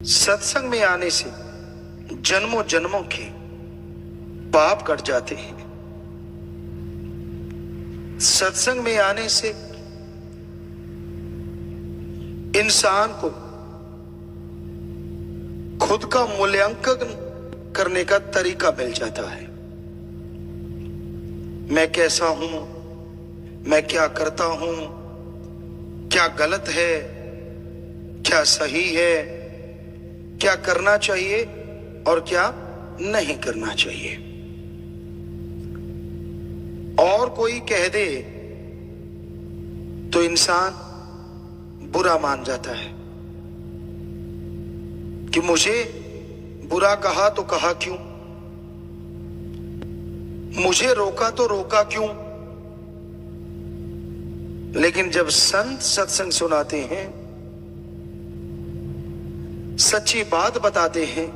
सत्संग में आने से जन्मों जन्मों के पाप कट जाते हैं। सत्संग में आने से इंसान को खुद का मूल्यांकन करने का तरीका मिल जाता है। मैं कैसा हूं, मैं क्या करता हूं, क्या गलत है, क्या सही है, क्या करना चाहिए और क्या नहीं करना चाहिए। और कोई कह दे तो इंसान बुरा मान जाता है कि मुझे बुरा कहा तो कहा क्यों, मुझे रोका तो रोका क्यों। लेकिन जब संत सत्संग सुनाते हैं, सच्ची बात बताते हैं,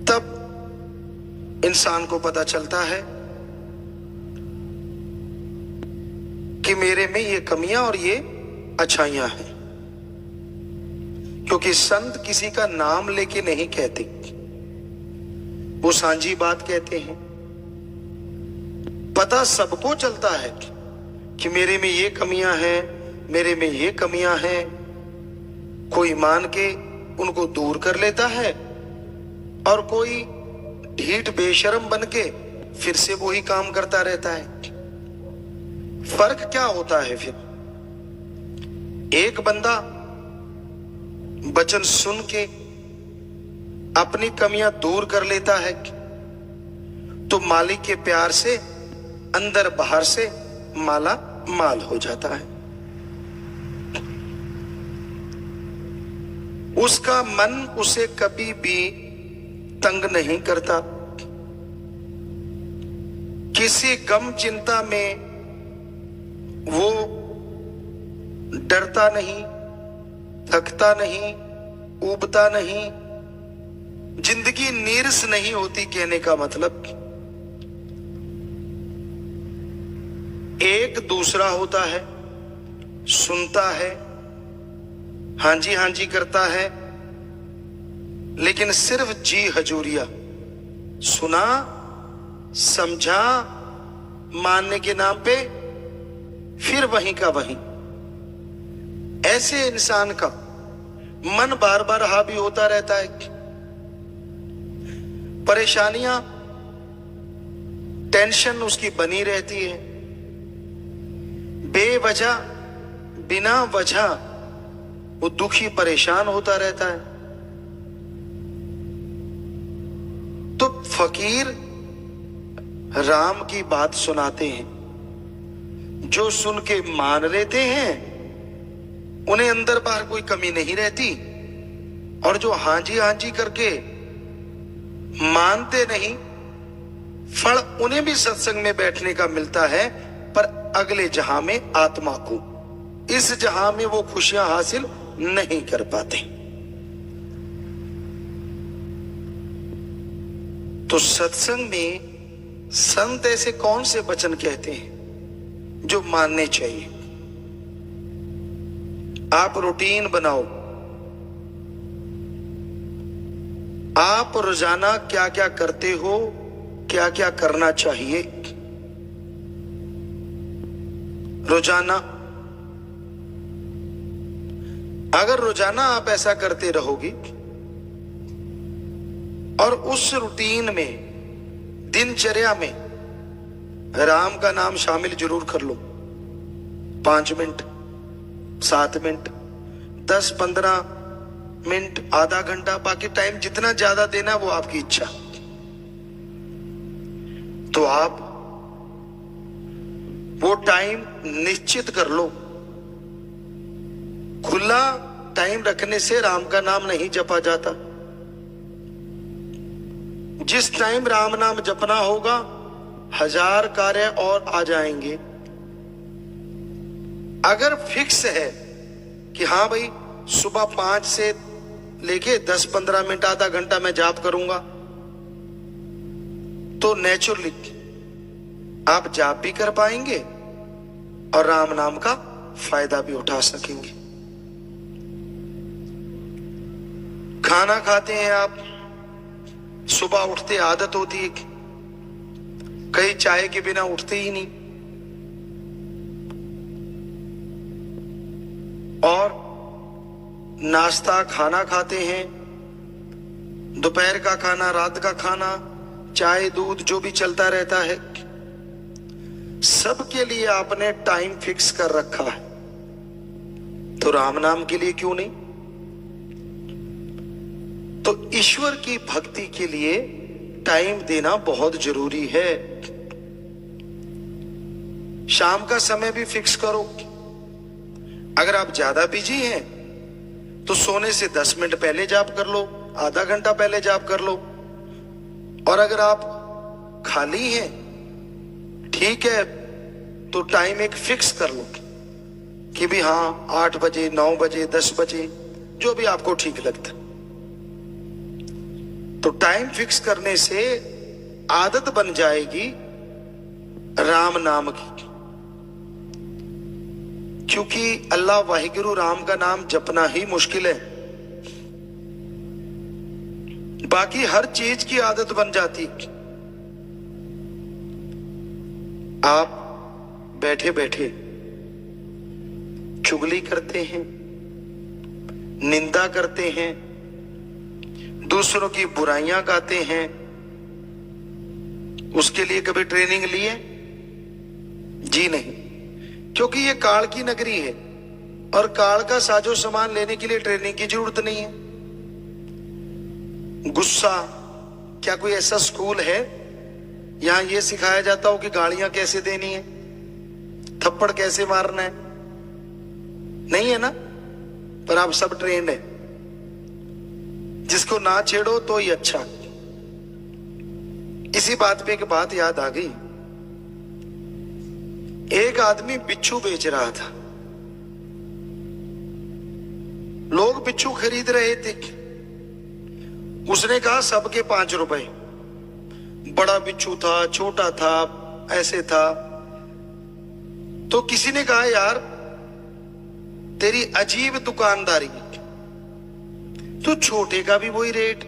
तब इंसान को पता चलता है कि मेरे में ये कमियां और ये अच्छाइयां हैं। क्योंकि संत किसी का नाम लेके नहीं कहते, वो सांझी बात कहते हैं। पता सबको चलता है कि मेरे में ये कमियां हैं, मेरे में ये कमियां हैं। कोई मान के उनको दूर कर लेता है और कोई ढीठ बेशर्म बन के फिर से वही काम करता रहता है। फर्क क्या होता है फिर? एक बंदा वचन सुन के अपनी कमियां दूर कर लेता है तो मालिक के प्यार से अंदर बाहर से माला माल हो जाता है। उसका मन उसे कभी भी तंग नहीं करता। किसी गम चिंता में वो डरता नहीं, थकता नहीं, ऊबता नहीं। जिंदगी नीरस नहीं होती। कहने का मतलब एक दूसरा होता है, सुनता है, हाँ जी करता है, लेकिन सिर्फ जी हजूरिया, सुना समझा मानने के नाम पे फिर वहीं का वहीं। ऐसे इंसान का मन बार बार हावी होता रहता है। परेशानियां, टेंशन उसकी बनी रहती है। बेवजह, बिना वजह वो दुखी परेशान होता रहता है। तो फकीर राम की बात सुनाते हैं, जो सुन के मान लेते हैं उन्हें अंदर बाहर कोई कमी नहीं रहती, और जो हाँ जी करके मानते नहीं, फल उन्हें भी सत्संग में बैठने का मिलता है, पर अगले जहां में आत्मा को, इस जहां में वो खुशियां हासिल नहीं कर पाते। तो सत्संग में संत ऐसे कौन से वचन कहते हैं जो मानने चाहिए? आप रूटीन बनाओ। आप रोजाना क्या क्या करते हो, क्या क्या करना चाहिए। रोजाना अगर रोजाना आप ऐसा करते रहोगे और उस रूटीन में, दिनचर्या में राम का नाम शामिल जरूर कर लो। 5 मिनट, 7 मिनट, 10-15 मिनट, आधा घंटा, बाकी टाइम जितना ज्यादा देना वो आपकी इच्छा। तो आप वो टाइम निश्चित कर लो। खुला टाइम रखने से राम का नाम नहीं जपा जाता। जिस टाइम राम नाम जपना होगा, 1000 कार्य और आ जाएंगे। अगर फिक्स है कि हाँ भाई सुबह 5 से लेके 10-15 मिनट, आधा घंटा मैं जाप करूंगा, तो नेचुरली आप जाप भी कर पाएंगे और राम नाम का फायदा भी उठा सकेंगे। खाना खाते हैं आप, सुबह उठते आदत होती है, कई चाय के बिना उठते ही नहीं, और नाश्ता खाना खाते हैं, दोपहर का खाना, रात का खाना, चाय दूध जो भी चलता रहता है, सबके लिए आपने टाइम फिक्स कर रखा है। तो राम नाम के लिए क्यों नहीं? तो ईश्वर की भक्ति के लिए टाइम देना बहुत जरूरी है। शाम का समय भी फिक्स करो। अगर आप ज्यादा बिजी हैं तो सोने से 10 मिनट पहले जाप कर लो, आधा घंटा पहले जाप कर लो। और अगर आप खाली हैं, ठीक है, तो टाइम एक फिक्स कर लो कि भी हाँ 8 बजे, 9 बजे, 10 बजे, जो भी आपको ठीक लगता। तो टाइम फिक्स करने से आदत बन जाएगी राम नाम की, क्योंकि अल्लाह वाहिगुरु राम का नाम जपना ही मुश्किल है, बाकी हर चीज की आदत बन जाती। आप बैठे बैठे चुगली करते हैं, निंदा करते हैं, दूसरों की बुराइयां गाते हैं, उसके लिए कभी ट्रेनिंग लिए? जी नहीं, क्योंकि ये काल की नगरी है और काल का साजो सामान लेने के लिए ट्रेनिंग की जरूरत नहीं है। गुस्सा, क्या कोई ऐसा स्कूल है यहां यह सिखाया जाता हो कि गालियां कैसे देनी है, थप्पड़ कैसे मारना है? नहीं है ना, पर आप सब ट्रेंड है। जिसको ना छेड़ो तो ही अच्छा। इसी बात पे एक बात याद आ गई। एक आदमी बिच्छू बेच रहा था, लोग बिच्छू खरीद रहे थे। उसने कहा सबके 5 रुपए। बड़ा बिच्छू था, छोटा था, ऐसे था। तो किसी ने कहा यार तेरी अजीब दुकानदारी, तो छोटे का भी वही रेट,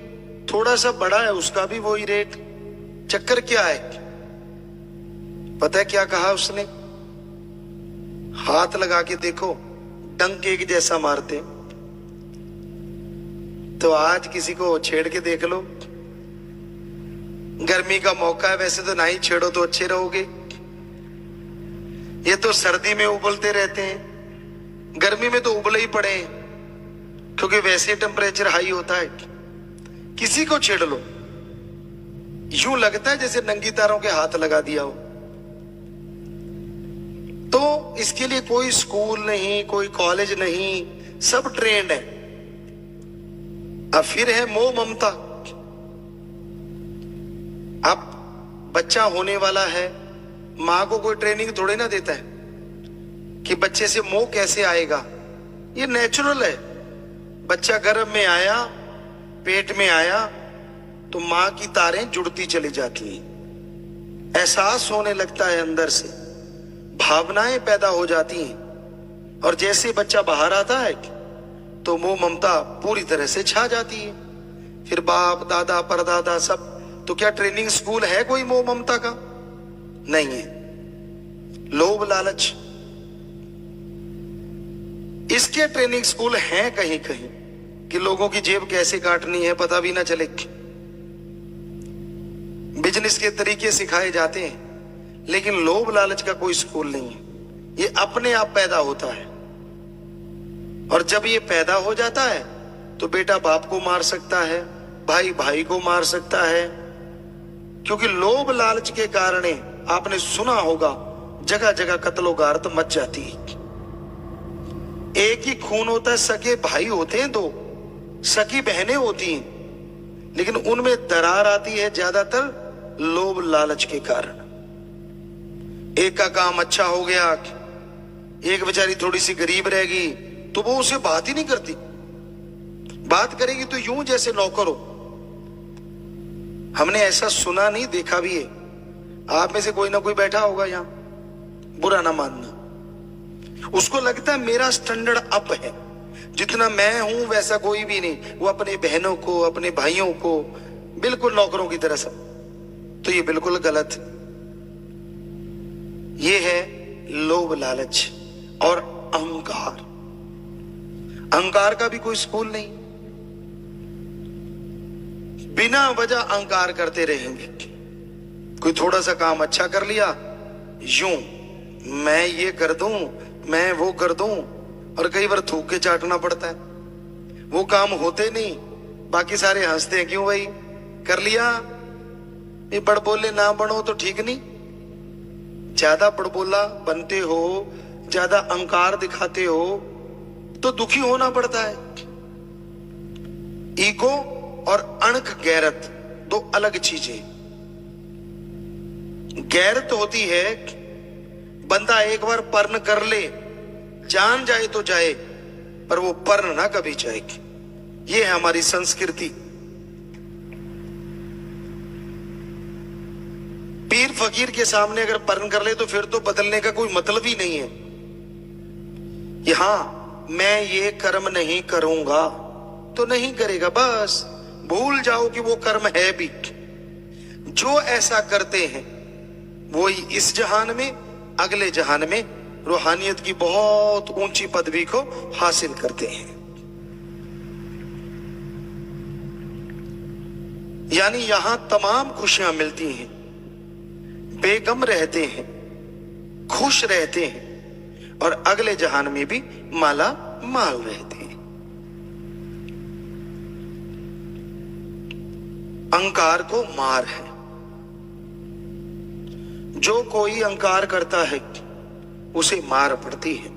थोड़ा सा बड़ा है उसका भी वही रेट, चक्कर क्या है? पता है क्या कहा उसने? हाथ लगा के देखो, डंक एक जैसा मारते। तो आज किसी को छेड़ के देख लो। गर्मी का मौका है, वैसे तो ना ही छेड़ो तो अच्छे रहोगे। ये तो सर्दी में उबलते रहते हैं, गर्मी में तो उबले ही पड़े हैं, क्योंकि वैसे टेम्परेचर हाई होता है। किसी को छेड़ लो, यूं लगता है जैसे नंगी तारों के हाथ लगा दिया हो। तो इसके लिए कोई स्कूल नहीं, कोई कॉलेज नहीं, सब ट्रेंड है। अब फिर है मोह ममता। अब बच्चा होने वाला है, मां को कोई ट्रेनिंग थोड़े ना देता है कि बच्चे से मोह कैसे आएगा। ये नेचुरल है। बच्चा गर्भ में आया, पेट में आया, तो मां की तारें जुड़ती चली जाती हैं, एहसास होने लगता है अंदर से, भावनाएं पैदा हो जाती हैं। और जैसे बच्चा बाहर आता है तो मोह ममता पूरी तरह से छा जाती है। फिर बाप दादा परदादा सब। तो क्या ट्रेनिंग स्कूल है कोई मोह ममता का? नहीं है। लोभ लालच, इसके ट्रेनिंग स्कूल हैं कहीं कहीं कि लोगों की जेब कैसे काटनी है पता भी ना चले। बिजनेस के तरीके सिखाए जाते हैं, लेकिन लोभ लालच का कोई स्कूल नहीं है। ये अपने आप पैदा होता है, और जब ये पैदा हो जाता है तो बेटा बाप को मार सकता है, भाई भाई को मार सकता है, क्योंकि लोभ लालच के कारण आपने सुना होगा जगह जगह कत्लो गारत मच जाती है। एक ही खून होता है, सगे भाई होते हैं, 2 सगी बहनें होती हैं, लेकिन उनमें दरार आती है ज्यादातर लोभ लालच के कारण। एक का काम अच्छा हो गया, एक बेचारी थोड़ी सी गरीब रहेगी, तो वो उसे बात ही नहीं करती। बात करेगी तो यूं जैसे नौकर हो। हमने ऐसा सुना नहीं, देखा भी है। आप में से कोई ना कोई बैठा होगा यहां, बुरा ना मानना, उसको लगता है मेरा स्टैंडर्ड अप है, जितना मैं हूं वैसा कोई भी नहीं। वो अपने बहनों को, अपने भाइयों को बिल्कुल नौकरों की तरह सब। तो ये बिल्कुल गलत है। ये है लोभ, लालच और अहंकार। अहंकार का भी कोई स्कूल नहीं। बिना वजह अहंकार करते रहेंगे। कोई थोड़ा सा काम अच्छा कर लिया, यूं मैं ये कर दूं, मैं वो कर दूं, और कई बार थूक के चाटना पड़ता है। वो काम होते नहीं, बाकी सारे हंसते हैं, क्यों भाई कर लिया। ये बड़बोले ना बनो तो ठीक नहीं। ज्यादा बड़बोला बनते हो, ज्यादा अहंकार दिखाते हो तो दुखी होना पड़ता है। ईगो और अणख गैरत दो अलग चीजें। गैरत होती है बंदा एक बार पर्ण कर ले, जान जाए तो जाए, पर वो पर्ण ना कभी जाएगी। ये है हमारी संस्कृति। पीर फकीर के सामने अगर पर्ण कर ले तो फिर तो बदलने का कोई मतलब ही नहीं है। यहां मैं ये कर्म नहीं करूंगा तो नहीं करेगा, बस भूल जाओ कि वो कर्म है भी। जो ऐसा करते हैं वो ही इस जहान में, अगले जहान में रूहानियत की बहुत ऊंची पदवी को हासिल करते हैं। यानी यहां तमाम खुशियां मिलती हैं, बेगम रहते हैं, खुश रहते हैं, और अगले जहान में भी माला माल रहते हैं। अहंकार को मार है। जो कोई अहंकार करता है उसे मार पड़ती है।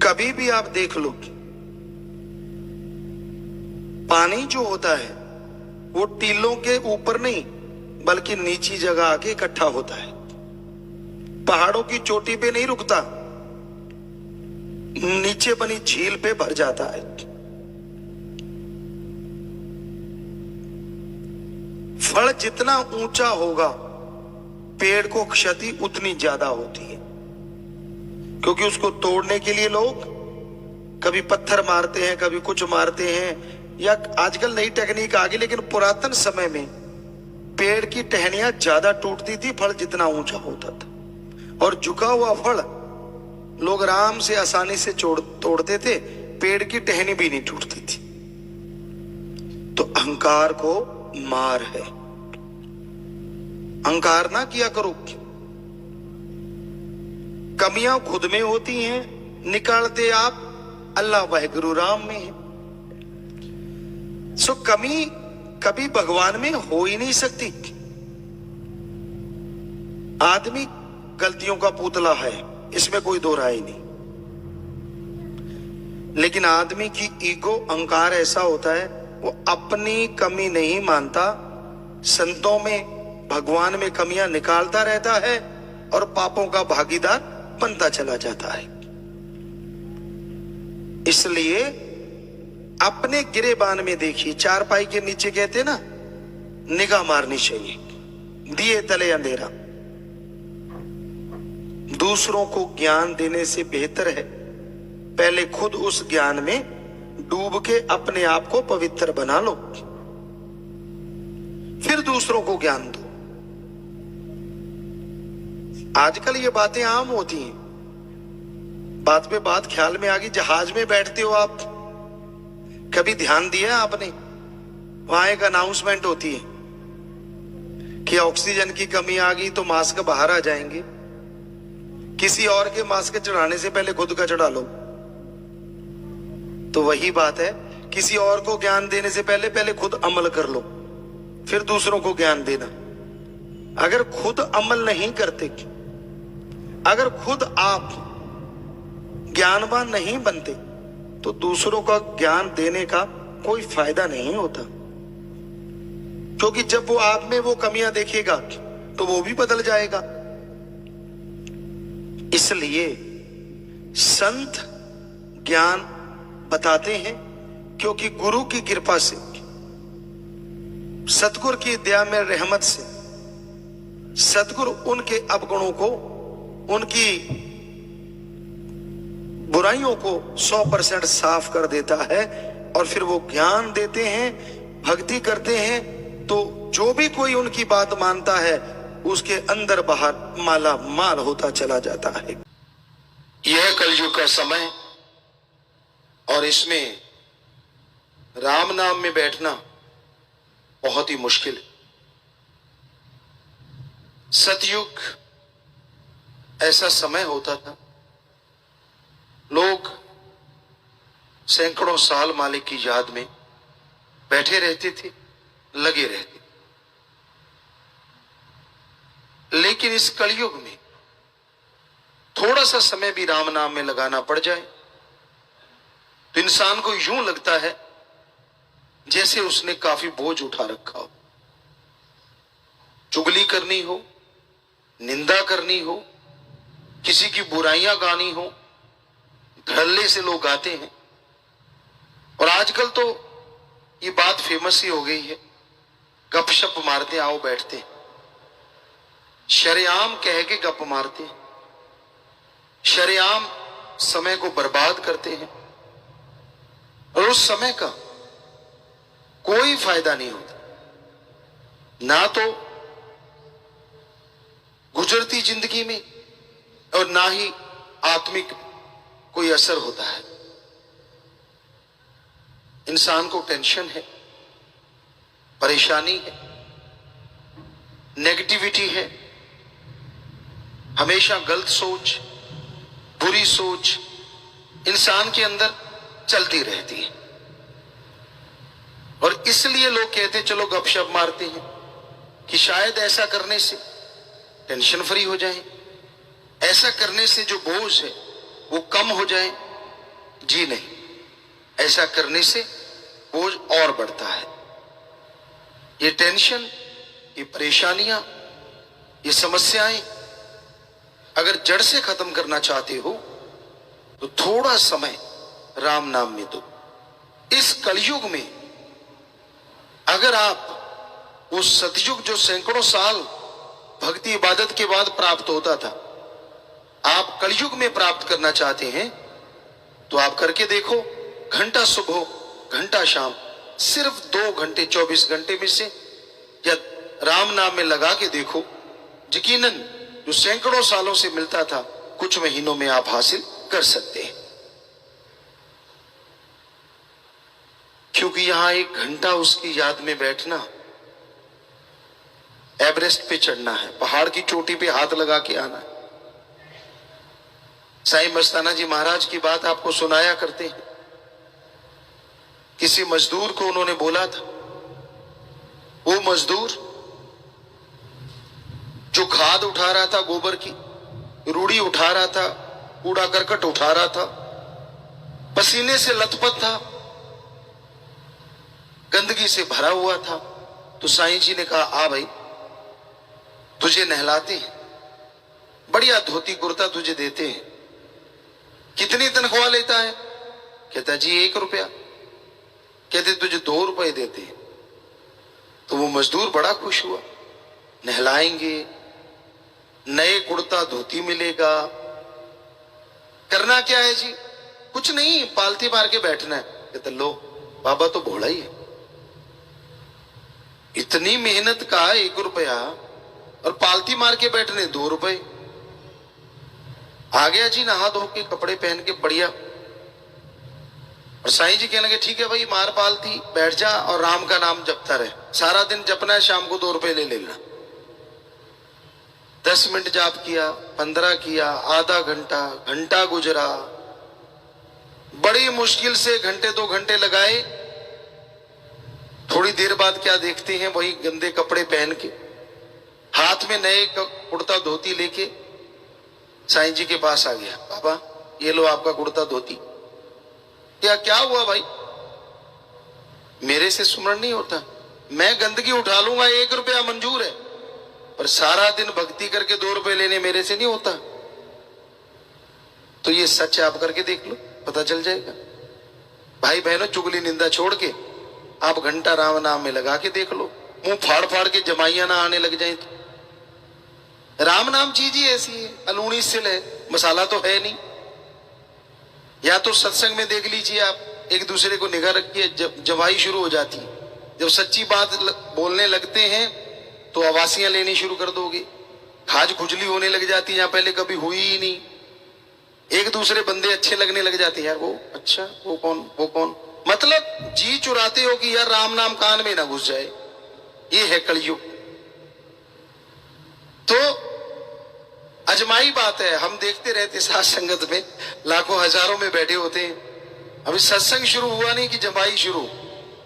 कभी भी आप देख लो, पानी जो होता है वो टीलों के ऊपर नहीं बल्कि नीची जगह आके इकट्ठा होता है। पहाड़ों की चोटी पे नहीं रुकता, नीचे बनी झील पे भर जाता है। फल जितना ऊंचा होगा पेड़ को क्षति उतनी ज्यादा होती है, क्योंकि उसको तोड़ने के लिए लोग कभी पत्थर मारते हैं, कभी कुछ मारते हैं, या आजकल नई टेक्निक आ गई, लेकिन पुरातन समय में पेड़ की टहनियां ज्यादा टूटती थी फल जितना ऊंचा होता था, और झुका हुआ फल लोग आराम से आसानी से तोड़ते थे, पेड़ की टहनी भी नहीं टूटती थी। तो अहंकार को मार है। अहंकार ना किया करो। कमियां खुद में होती हैं, निकालते आप अल्लाह वाहिगुरु राम में है। सो कमी कभी भगवान में हो ही नहीं सकती। आदमी गलतियों का पुतला है, इसमें कोई दो राय नहीं, लेकिन आदमी की ईगो, अहंकार ऐसा होता है वो अपनी कमी नहीं मानता, संतों में, भगवान में कमियां निकालता रहता है और पापों का भागीदार बनता चला जाता है। इसलिए अपने गिरेबान में देखिए, चारपाई के नीचे कहते ना निगाह मारनी चाहिए, दिए तले अंधेरा। दूसरों को ज्ञान देने से बेहतर है पहले खुद उस ज्ञान में डूब के अपने आप को पवित्र बना लो, फिर दूसरों को ज्ञान दो। आजकल ये बातें आम होती हैं, बात पे बात ख्याल में आ गई। जहाज में बैठते हो आप, कभी ध्यान दिया आपने, वहां एक अनाउंसमेंट होती है कि ऑक्सीजन की कमी आ गई तो मास्क बाहर आ जाएंगे। किसी और के मास्क चढ़ाने से पहले खुद का चढ़ा लो। तो वही बात है, किसी और को ज्ञान देने से पहले खुद अमल कर लो, फिर दूसरों को ज्ञान देना। अगर खुद अमल नहीं करते, अगर खुद आप ज्ञानवान नहीं बनते, तो दूसरों का ज्ञान देने का कोई फायदा नहीं होता, क्योंकि जब वो आप में वो कमियां देखेगा तो वो भी बदल जाएगा। इसलिए संत ज्ञान बताते हैं, क्योंकि गुरु की कृपा से, सतगुरु की दया में, रहमत से सतगुरु उनके अवगुणों को, उनकी बुराइयों को 100% साफ कर देता है और फिर वो ज्ञान देते हैं, भक्ति करते हैं, तो जो भी कोई उनकी बात मानता है उसके अंदर बाहर माला माल होता चला जाता है। यह कलयुग का समय और इसमें राम नाम में बैठना बहुत ही मुश्किल है। सतयुग ऐसा समय होता था, लोग सैकड़ों साल मालिक की याद में बैठे रहते थे, लगे रहते। लेकिन इस कलयुग में थोड़ा सा समय भी राम नाम में लगाना पड़ जाए तो इंसान को यूं लगता है जैसे उसने काफी बोझ उठा रखा हो। चुगली करनी हो, निंदा करनी हो, किसी की बुराइयां गानी हो, धड़ल्ले से लोग गाते हैं। और आजकल तो ये बात फेमस ही हो गई है, गपशप मारते आओ बैठते, शरेआम कह के गप मारते, शरेआम समय को बर्बाद करते हैं और उस समय का कोई फायदा नहीं होता, ना तो गुजरती जिंदगी में और ना ही आत्मिक कोई असर होता है। इंसान को टेंशन है, परेशानी है, नेगेटिविटी है, हमेशा गलत सोच, बुरी सोच इंसान के अंदर चलती रहती है। और इसलिए लोग कहते चलो गपशप मारते हैं कि शायद ऐसा करने से टेंशन फ्री हो जाए, ऐसा करने से जो बोझ है वो कम हो जाए। जी नहीं, ऐसा करने से बोझ और बढ़ता है। ये टेंशन, ये परेशानियां, ये समस्याएं अगर जड़ से खत्म करना चाहते हो तो थोड़ा समय राम नाम में दो। इस कलयुग में अगर आप वो सतयुग जो सैकड़ों साल भक्ति इबादत के बाद प्राप्त होता था, आप कलयुग में प्राप्त करना चाहते हैं तो आप करके देखो। घंटा सुबह घंटा शाम, सिर्फ 2 घंटे 24 घंटे में से या राम नाम में लगा के देखो, यकीनन जो सैकड़ों सालों से मिलता था कुछ महीनों में आप हासिल कर सकते हैं। क्योंकि यहां 1 घंटा उसकी याद में बैठना एवरेस्ट पे चढ़ना है, पहाड़ की चोटी पे हाथ लगा के आना है। साईं मस्ताना जी महाराज की बात आपको सुनाया करते हैं। किसी मजदूर को उन्होंने बोला था, वो मजदूर जो खाद उठा रहा था, गोबर की रूढ़ी उठा रहा था, कूड़ा करकट उठा रहा था, पसीने से लथपथ था, गंदगी से भरा हुआ था। तो साईं जी ने कहा, आ भाई तुझे नहलाते हैं, बढ़िया धोती कुर्ता तुझे देते हैं, कितनी तनख्वाह लेता है? कहता जी 1 रुपया। कहते तुझे 2 रुपए देते हैं। तो वो मजदूर बड़ा खुश हुआ, नहलाएंगे, नए कुर्ता धोती मिलेगा। करना क्या है जी? कुछ नहीं, पालती मार के बैठना है। कहता लो बाबा तो भोला ही है, इतनी मेहनत का 1 रुपया और पालती मार के बैठने 2 रुपए। आ गया जी नहा धो के, कपड़े पहन के बढ़िया। और साईं जी कहने लगे ठीक है भाई, मार पालती, बैठ जा और राम का नाम जपता रहे, सारा दिन जपना है, शाम को 2 रुपए ले लेना। 10 मिनट जाप किया, 15 किया, आधा घंटा, घंटा गुजरा, बड़ी मुश्किल से घंटे 2 घंटे लगाए। थोड़ी देर बाद क्या देखते हैं, वही गंदे कपड़े पहन के, हाथ में नए कुर्ता धोती लेके साईं जी के पास आ गया। बाबा ये लो आपका कुर्ता धोती। क्या हुआ भाई? मेरे से सुमरण नहीं होता, मैं गंदगी उठा लूंगा, 1 रुपया मंजूर है, पर सारा दिन भक्ति करके 2 रुपए लेने मेरे से नहीं होता। तो ये सच है, आप करके देख लो, पता चल जाएगा। भाई बहनों, चुगली निंदा छोड़ के आप घंटा राम नाम में लगा के देख लो, मुंह फाड़ फाड़ के जमाइयां ना आने लग जाए। तो राम नाम चीज ही ऐसी है, अलूणी सिल है, मसाला तो है नहीं। या तो सत्संग में देख लीजिए आप, एक दूसरे को निगाह रखिए, जवाई शुरू हो जाती है। जब सच्ची बात बोलने लगते हैं तो आवासियां लेनी शुरू कर दोगे, खाज खुजली होने लग जाती है, यहाँ पहले कभी हुई ही नहीं। एक दूसरे बंदे अच्छे लगने लग जाते हैं, यार वो अच्छा, वो कौन, वो कौन, मतलब जी चुराते हो कि यार राम नाम कान में ना घुस जाए। ये है कलयुग। तो अजमाई बात है, हम देखते रहते साथ संगत में लाखों हजारों में बैठे होते हैं, अभी सत्संग शुरू हुआ नहीं कि जमाई शुरू,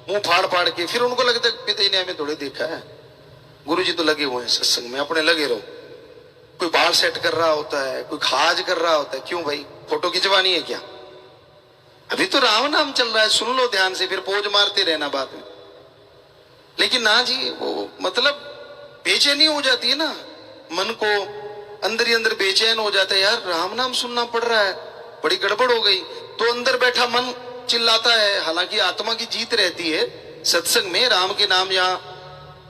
मुंह फाड़ फाड़ के, फिर उनको लगता है पिता ने हमें थोड़े देखा है, गुरुजी तो लगे हुए हैं सत्संग में, अपने लगे रहो। कोई बाल सेट कर रहा होता है, कोई खाज कर रहा होता है, क्यों भाई फोटो खिंचवानी है क्या? अभी तो राम नाम चल रहा है, सुन लो ध्यान से, फिर पोज मारते रहना बाद में। लेकिन ना जी, वो मतलब बेचैनी हो जाती है ना, मन को अंदर ही अंदर बेचैन हो जाता है, यार राम नाम सुनना पड़ रहा है, बड़ी गड़बड़ हो गई। तो अंदर बैठा मन चिल्लाता है, हालांकि आत्मा की जीत रहती है सत्संग में, राम के नाम जहां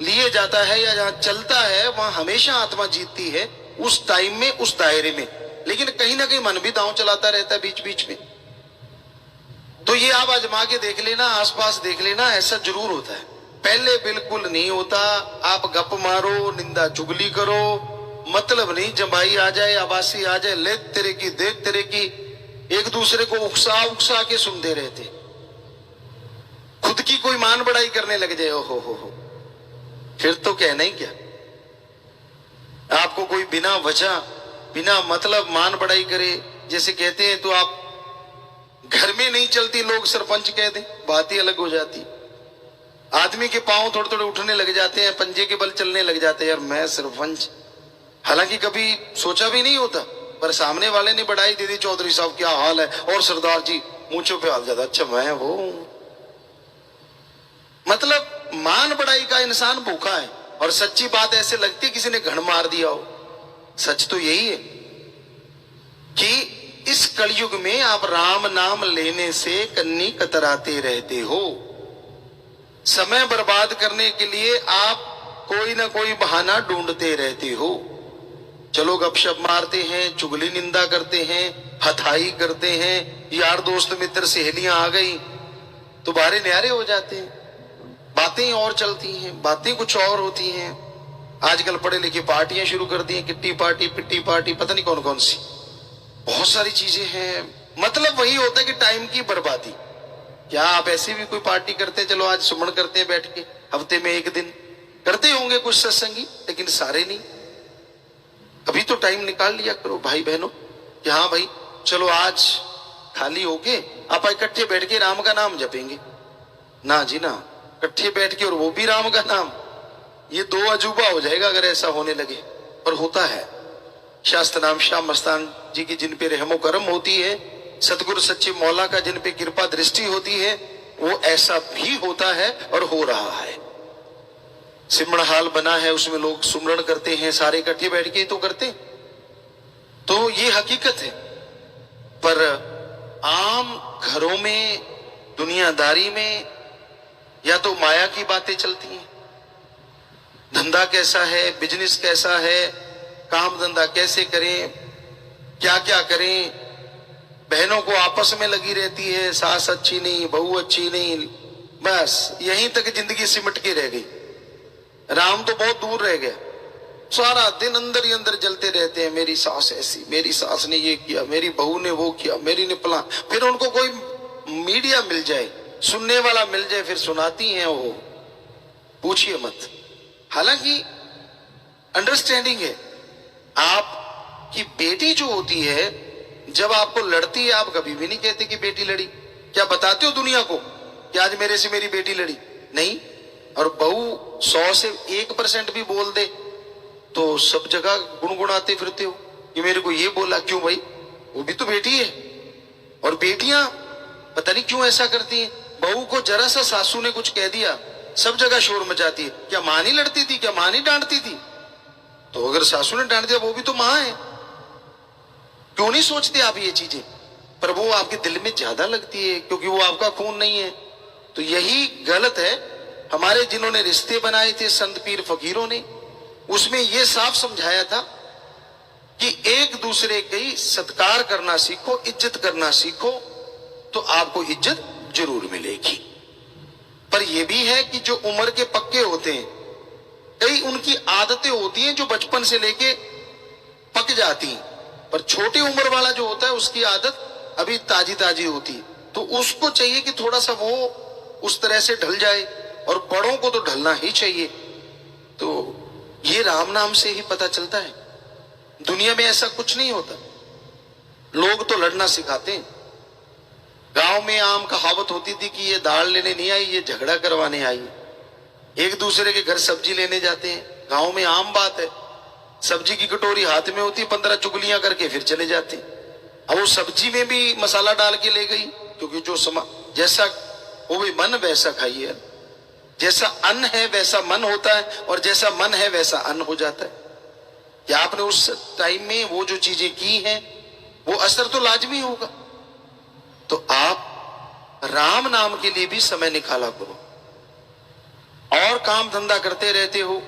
लिए जाता है या जहां चलता है वहां हमेशा आत्मा जीतती है, उस टाइम में, उस दायरे में। लेकिन कहीं ना कहीं मन भी दांव चलाता रहता है बीच बीच में। तो ये आप आजमा के देख लेना, आसपास देख लेना, ऐसा जरूर होता है। पहले बिल्कुल नहीं होता, आप गप मारो, निंदा चुगली करो, मतलब नहीं, जमाई आ जाए, आवासी आ जाए, ले तेरे की देख तेरे की, एक दूसरे को उकसा उकसा के सुनते रहते, खुद की कोई मान बढ़ाई करने लग जाए, हो फिर तो कहना ही क्या। आपको कोई बिना वजह, बिना मतलब मान बढ़ाई करे, जैसे कहते हैं, तो आप घर में नहीं चलती, लोग सरपंच कह दें, बात ही अलग हो जाती। आदमी के पांव थोड़े थोड़े उठने लग जाते हैं, पंजे के बल चलने लग जाते हैं, यार मैं सरपंच, हालांकि कभी सोचा भी नहीं होता, पर सामने वाले ने बढ़ाई दे दी, चौधरी साहब क्या हाल है, और सरदार जी मूंछों पे हाल जाता, अच्छा मैं वो। मतलब मान बढ़ाई का इंसान भूखा है, और सच्ची बात ऐसे लगती है किसी ने घण मार दिया हो। सच तो यही है कि इस कलयुग में आप राम नाम लेने से कन्नी कतराते रहते हो। समय बर्बाद करने के लिए आप कोई ना कोई बहाना ढूंढते रहते हो। चलो गपशप मारते हैं, चुगली निंदा करते हैं, हथाई करते हैं, यार दोस्त मित्र सहेलियां आ गई तो बारे न्यारे हो जाते हैं, बातें और चलती हैं, बातें कुछ और होती हैं। आजकल पढ़े लिखे पार्टियां शुरू कर दी हैं, किट्टी पार्टी, पिट्टी पार्टी, पता नहीं कौन कौन सी, बहुत सारी चीजें हैं। मतलब वही होता है कि टाइम की बर्बादी। क्या आप ऐसी भी कोई पार्टी करते हैं, चलो आज सुमन करते हैं बैठ के, हफ्ते में एक दिन करते होंगे कुछ सत्संगी, लेकिन सारे नहीं। अभी तो टाइम निकाल लिया करो भाई बहनों कि हाँ भाई चलो आज खाली होके आप इकट्ठे बैठ के राम का नाम जपेंगे। ना जी ना, इकट्ठे बैठ के और वो भी राम का नाम, ये दो अजूबा हो जाएगा अगर ऐसा होने लगे। पर होता है, शास्त्र नाम शाह मस्तान जी की जिन पे रहमो करम होती है, सतगुरु सच्चे मौला का जिन पे कृपा दृष्टि होती है, वो ऐसा भी होता है और हो रहा है। सिमरण हाल बना है, उसमें लोग सुमरण करते हैं, सारे इकट्ठे बैठ के तो करते, तो ये हकीकत है। पर आम घरों में, दुनियादारी में या तो माया की बातें चलती हैं, धंधा कैसा है, बिजनेस कैसा है, काम धंधा कैसे करें, क्या क्या करें, बहनों को आपस में लगी रहती है, सास अच्छी नहीं, बहू अच्छी नहीं, बस यहीं तक जिंदगी सिमट के रह गई। राम तो बहुत दूर रह गया, सारा दिन अंदर ही अंदर जलते रहते हैं, मेरी सास ऐसी, मेरी सास ने ये किया, मेरी बहू ने वो किया, मेरी ने फलां। फिर उनको कोई मीडिया मिल जाए, सुनने वाला मिल जाए, फिर सुनाती हैं वो, पूछिए मत। हालांकि अंडरस्टैंडिंग है, आपकी बेटी जो होती है जब आपको लड़ती है, आप कभी भी नहीं कहते कि बेटी लड़ी। क्या बताते हो दुनिया को कि आज मेरे से मेरी बेटी लड़ी? नहीं। और बहू 100 से 1% भी बोल दे तो सब जगह गुनगुनाते फिरते हो कि मेरे को ये बोला, क्यों भाई, वो भी तो बेटी है। और बेटियां पता नहीं क्यों ऐसा करती हैं, बहू को जरा सा सासू ने कुछ कह दिया सब जगह शोर मचाती है। क्या मां नहीं लड़ती थी, क्या मां नहीं डांटती थी? तो अगर सासू ने डांट दिया, वो भी तो मां है। क्यों नहीं सोचते आप ये चीजें? पर वो आपके दिल में ज्यादा लगती है क्योंकि वो आपका खून नहीं है। तो यही गलत है। हमारे जिन्होंने रिश्ते बनाए थे संत पीर फकीरों ने, उसमें ये साफ समझाया था कि एक दूसरे की सत्कार करना सीखो, इज्जत करना सीखो, तो आपको इज्जत जरूर मिलेगी। पर यह भी है कि जो उम्र के पक्के होते हैं, कई उनकी आदतें होती हैं जो बचपन से लेके पक जाती हैं, पर छोटी उम्र वाला जो होता है उसकी आदत अभी ताजी ताजी होती है, तो उसको चाहिए कि थोड़ा सा वो उस तरह से ढल जाए, और बड़ों को तो ढलना ही चाहिए। तो ये राम नाम से ही पता चलता है। दुनिया में ऐसा कुछ नहीं होता। लोग तो लड़ना सिखाते हैं। गांव में आम कहावत होती थी कि ये दाल लेने नहीं आई, ये झगड़ा करवाने आई। एक दूसरे के घर सब्जी लेने जाते हैं, गांव में आम बात है। सब्जी की कटोरी हाथ में होती, 15 चुगलियां करके फिर चले जाते हैं। अब वो सब्जी में भी मसाला डाल के ले गई, क्योंकि जो जैसा वो भी मन वैसा खाइए। जैसा अन्न है वैसा मन होता है, और जैसा मन है वैसा अन्न हो जाता है। कि आपने उस टाइम में वो जो चीजें की हैं वो असर तो लाजमी होगा। तो आप राम नाम के लिए भी समय निकाला करो। और काम धंधा करते रहते हो,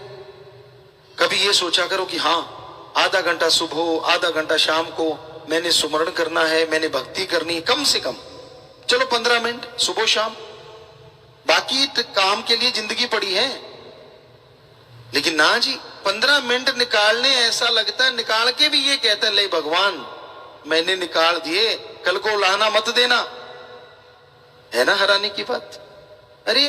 कभी ये सोचा करो कि हाँ, आधा घंटा सुबह आधा घंटा शाम को मैंने सुमरण करना है, मैंने भक्ति करनी है, कम से कम चलो 15 मिनट सुबह शाम। बाकी काम के लिए जिंदगी पड़ी है। लेकिन ना जी, 15 मिनट निकालने ऐसा लगता है, निकाल के भी ये कहता है ले भगवान मैंने निकाल दिए, कल को लाना मत देना। है ना हैरानी की बात। अरे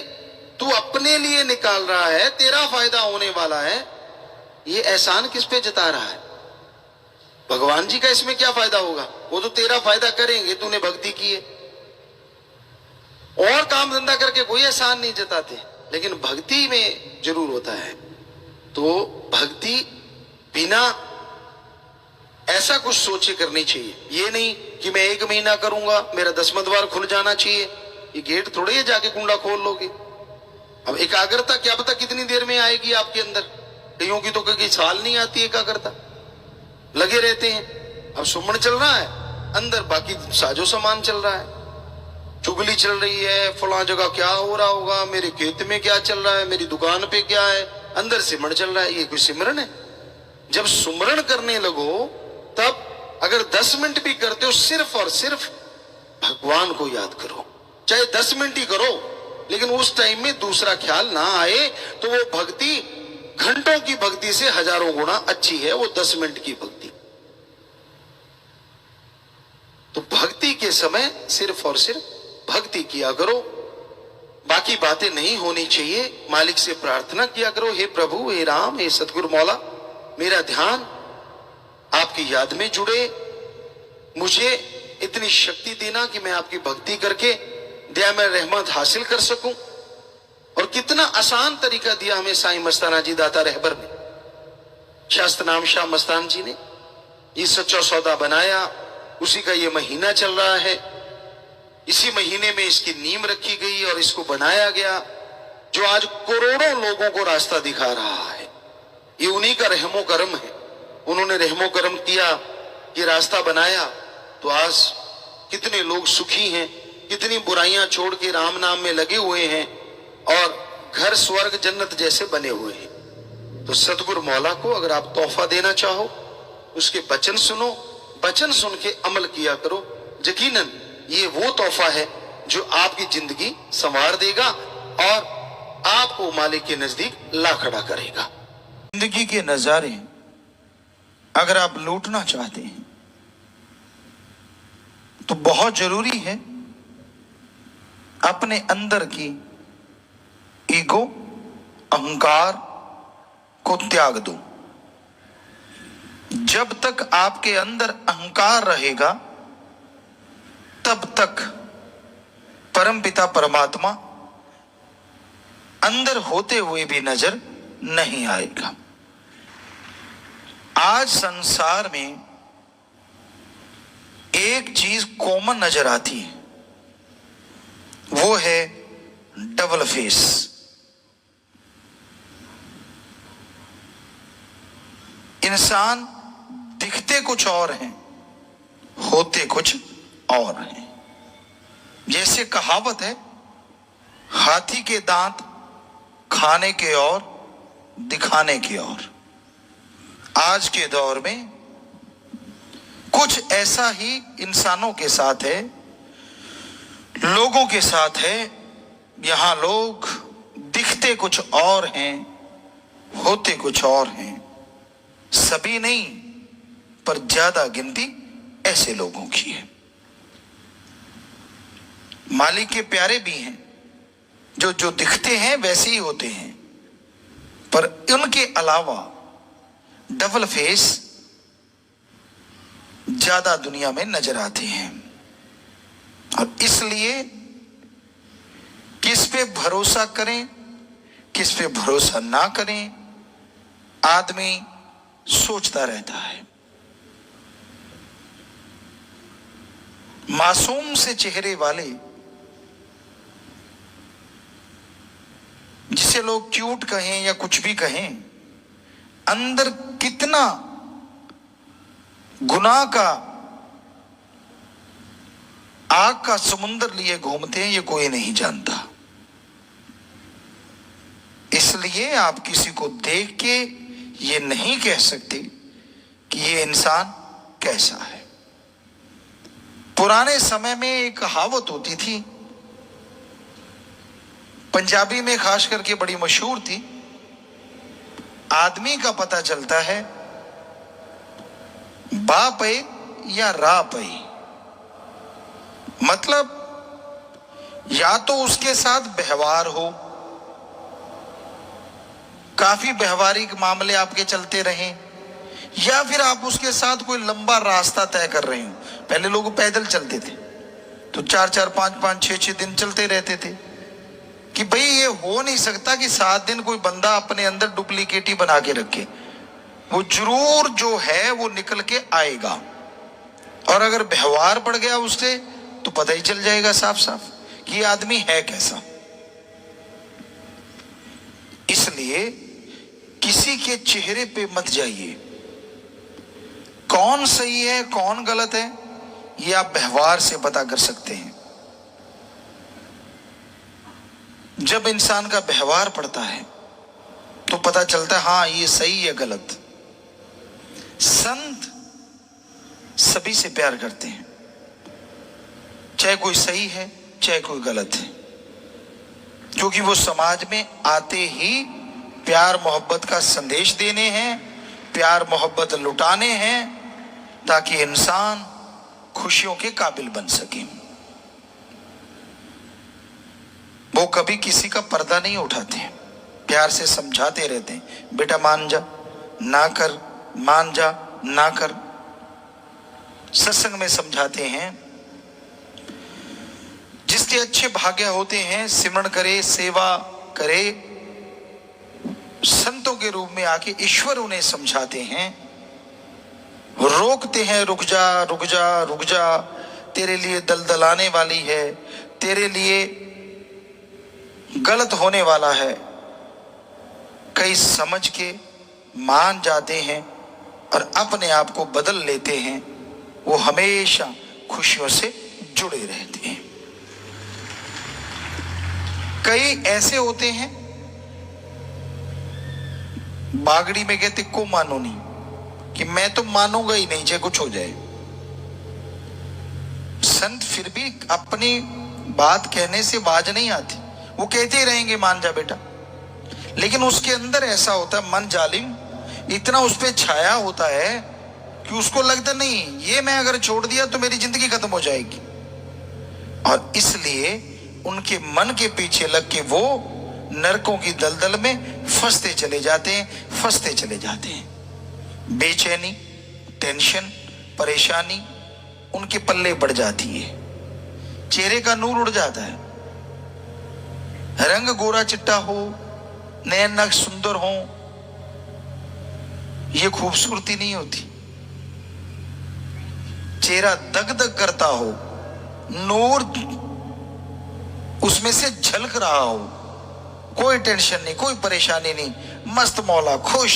तू अपने लिए निकाल रहा है, तेरा फायदा होने वाला है, ये एहसान किस पे जता रहा है? भगवान जी का इसमें क्या फायदा होगा? वो तो तेरा फायदा करेंगे, तूने भक्ति की है। और काम धंधा करके कोई एहसान नहीं जताते, लेकिन भक्ति में जरूर होता है। तो भक्ति बिना ऐसा कुछ सोचे करनी चाहिए। ये नहीं कि मैं 1 महीना करूंगा, मेरा 10वां द्वार खुल जाना चाहिए। ये गेट थोड़े ही जाके कुंडा खोल लोगे। अब एकाग्रता क्या पता कितनी देर में आएगी आपके अंदर। कईयों की तो कई साल नहीं आती एकाग्रता, लगे रहते हैं। अब सुमन चल रहा है अंदर, बाकी साजो सामान चल रहा है, चुगली चल रही है, फला जगह क्या हो रहा होगा, मेरे खेत में क्या चल रहा है, मेरी दुकान पे क्या है, अंदर सिमरण चल रहा है। ये कोई सिमरन है? जब सुमरण करने लगो तब अगर 10 मिनट भी करते हो, सिर्फ और सिर्फ भगवान को याद करो। चाहे 10 मिनट ही करो, लेकिन उस टाइम में दूसरा ख्याल ना आए, तो वो भक्ति घंटों की भक्ति से हजारों गुना अच्छी है, वो 10 मिनट की भक्ति। तो भक्ति के समय सिर्फ और सिर्फ भक्ति किया करो, बाकी बातें नहीं होनी चाहिए। मालिक से प्रार्थना किया करो, हे प्रभु, हे राम, हे सतगुरु मौला, मेरा ध्यान आपकी याद में जुड़े, मुझे इतनी शक्ति देना कि मैं आपकी भक्ति करके दया में रहमत हासिल कर सकूं। और कितना आसान तरीका दिया हमें साईं मस्ताना जी दाता रहबर ने, शास्त्र नाम शाह मस्तान जी ने। ये सच्चा सौदा बनाया, उसी का ये महीना चल रहा है। इसी महीने में इसकी नींव रखी गई और इसको बनाया गया, जो आज करोड़ों लोगों को रास्ता दिखा रहा है। ये उन्हीं का रहमो करम है। उन्होंने रहमो करम किया, ये रास्ता बनाया, तो आज कितने लोग सुखी हैं, कितनी बुराइयां छोड़ के राम नाम में लगे हुए हैं, और घर स्वर्ग जन्नत जैसे बने हुए हैं। तो सतगुरु मौला को अगर आप तोहफा देना चाहो, उसके वचन सुनो, वचन सुन के अमल किया करो। यकीनन ये वो तोहफा है जो आपकी जिंदगी संवार देगा और आपको मालिक के नजदीक ला खड़ा करेगा। जिंदगी के नजारे अगर आप लूटना चाहते हैं तो बहुत जरूरी है अपने अंदर की ईगो, अहंकार को त्याग दो। जब तक आपके अंदर अहंकार रहेगा, तब तक परमपिता परमात्मा अंदर होते हुए भी नजर नहीं आएगा। आज संसार में एक चीज कॉमन नजर आती है, वो है डबल फेस। इंसान दिखते कुछ और हैं, होते कुछ और हैं। जैसे कहावत है, हाथी के दांत खाने के और दिखाने के और। आज के दौर में कुछ ऐसा ही इंसानों के साथ है लोगों के साथ है। यहां लोग दिखते कुछ और हैं, होते कुछ और हैं। सभी नहीं, पर ज्यादा गिनती ऐसे लोगों की है। मालिक के प्यारे भी हैं जो दिखते हैं वैसे ही होते हैं, पर उनके अलावा डबल फेस ज्यादा दुनिया में नजर आते हैं। और इसलिए किस पे भरोसा करें, किस पे भरोसा ना करें, आदमी सोचता रहता है। मासूम से चेहरे वाले, जिसे लोग क्यूट कहें या कुछ भी कहें, अंदर कितना गुनाह का आग का समुंदर लिए घूमते हैं ये कोई नहीं जानता। इसलिए आप किसी को देख के ये नहीं कह सकते कि ये इंसान कैसा है। पुराने समय में एक कहावत होती थी, पंजाबी में खास करके बड़ी मशहूर थी, आदमी का पता चलता है बा पे या रा पे। मतलब या तो उसके साथ व्यवहार हो, काफी व्यवहारिक मामले आपके चलते रहें, या फिर आप उसके साथ कोई लंबा रास्ता तय कर रहे हो। पहले लोग पैदल चलते थे तो 4-4, 5-5, 6-6 दिन चलते रहते थे कि भाई ये हो नहीं सकता कि 7 दिन कोई बंदा अपने अंदर डुप्लीकेट ही बना के रखे। वो जरूर जो है वो निकल के आएगा, और अगर व्यवहार बढ़ गया उससे तो पता ही चल जाएगा साफ साफ कि ये आदमी है कैसा। इसलिए किसी के चेहरे पे मत जाइए। कौन सही है कौन गलत है ये आप व्यवहार से पता कर सकते हैं। जब इंसान का व्यवहार पड़ता है तो पता चलता है हाँ ये सही है गलत। संत सभी से प्यार करते हैं, चाहे कोई सही है चाहे कोई गलत है, क्योंकि वो समाज में आते ही प्यार मोहब्बत का संदेश देने हैं, प्यार मोहब्बत लुटाने हैं, ताकि इंसान खुशियों के काबिल बन सके। वो कभी किसी का पर्दा नहीं उठाते हैं, प्यार से समझाते रहते हैं, बेटा मान जा ना कर, मान जा ना कर। सत्संग में समझाते हैं, जिसके अच्छे भाग्य होते हैं सिमरण करे, सेवा करे, संतों के रूप में आके ईश्वर उन्हें समझाते हैं, रोकते हैं, रुक जा रुक जा रुक जा, तेरे लिए दलदल आने वाली है, तेरे लिए गलत होने वाला है। कई समझ के मान जाते हैं और अपने आप को बदल लेते हैं। वो हमेशा खुशियों से जुड़े रहते हैं। कई ऐसे होते हैं बागड़ी में कहते को मानो नहीं, कि मैं तो मानूंगा ही नहीं चाहे कुछ हो जाए। संत फिर भी अपनी बात कहने से बाज नहीं आती, वो कहते ही रहेंगे मान जा बेटा, लेकिन उसके अंदर ऐसा होता है, मन जालिम इतना उस पर छाया होता है कि उसको लगता नहीं ये मैं अगर छोड़ दिया तो मेरी जिंदगी खत्म हो जाएगी। और इसलिए उनके मन के पीछे लग के वो नरकों की दलदल में फंसते चले जाते हैं, फंसते चले जाते हैं। बेचैनी, टेंशन, परेशानी उनके पल्ले पड़ जाती है, चेहरे का नूर उड़ जाता है। रंग गोरा चिट्टा हो, नयन नक्श सुंदर हो, ये खूबसूरती नहीं होती। चेहरा दग दग करता हो, नूर उसमें से झलक रहा हो, कोई टेंशन नहीं, कोई परेशानी नहीं, मस्त मौला खुश,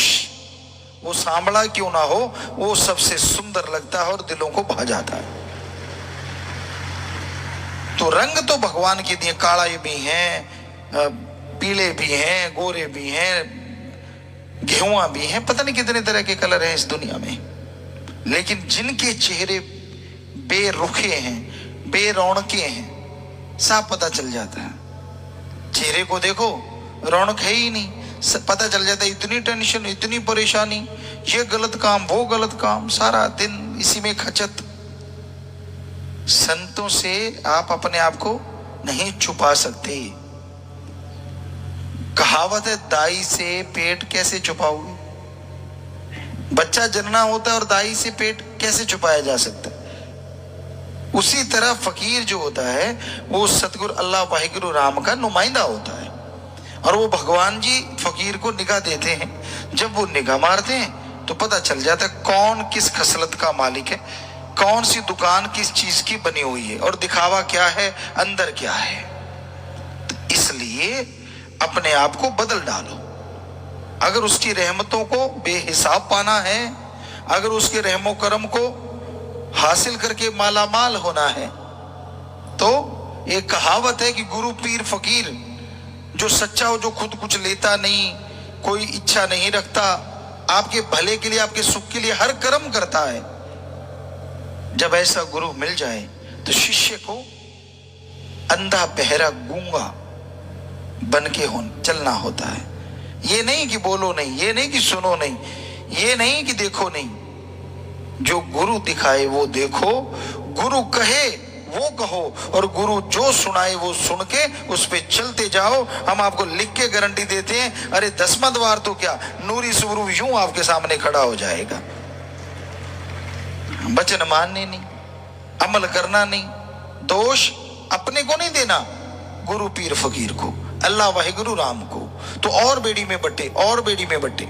वो सांवला क्यों ना हो वो सबसे सुंदर लगता है और दिलों को भा जाता है। तो रंग तो भगवान के दिए, काले भी हैं, पीले भी हैं, गोरे भी हैं, गेहुआ भी हैं, पता नहीं कितने तरह के कलर हैं इस दुनिया में। लेकिन जिनके चेहरे बेरुखे हैं, बेरौनके हैं, साफ पता चल जाता है। चेहरे को देखो, रौनक है ही नहीं, पता चल जाता है इतनी टेंशन, इतनी परेशानी, ये गलत काम, वो गलत काम, सारा दिन इसी में खचत। संतों से आप अपने आप को नहीं छुपा सकते। कहावत है, दाई से पेट कैसे छुपाओगे? बच्चा जनना होता है और दाई से पेट कैसे छुपाया जा सकता है? उसी तरह फकीर जो होता है वो सतगुरु अल्लाह वाहिगुरु राम का नुमाइंदा होता है, और वो भगवान जी फकीर को निगाह देते हैं। जब वो निगाह मारते हैं तो पता चल जाता है कौन किस खसलत का मालिक है, कौन सी दुकान किस चीज की बनी हुई है, और दिखावा क्या है, अंदर क्या है। तो इसलिए अपने आप को बदल डालो। अगर उसकी रहमतों को बेहिसाब पाना है, अगर उसके रहमो करम को हासिल करके मालामाल होना है, तो एक कहावत है कि गुरु पीर फकीर जो सच्चा हो, जो खुद कुछ लेता नहीं, कोई इच्छा नहीं रखता, आपके भले के लिए, आपके सुख के लिए हर कर्म करता है, जब ऐसा गुरु मिल जाए तो शिष्य को अंधा बहरा गूंगा बन के चलना होता है। ये नहीं कि बोलो नहीं, ये नहीं कि सुनो नहीं, ये नहीं कि देखो नहीं, जो गुरु दिखाए वो देखो, गुरु कहे वो कहो, और गुरु जो सुनाए वो सुन के उस पे चलते जाओ। हम आपको लिख के गारंटी देते हैं, अरे 10वां द्वार तो क्या, नूरी स्वरूप यूं आपके सामने खड़ा हो जाएगा। वचन मानने नहीं, अमल करना नहीं, दोष अपने को नहीं देना, गुरु पीर फकीर को, अल्लाह वाहिगुरु राम को, तो और बेड़ी में बटे, और बेड़ी में बटे।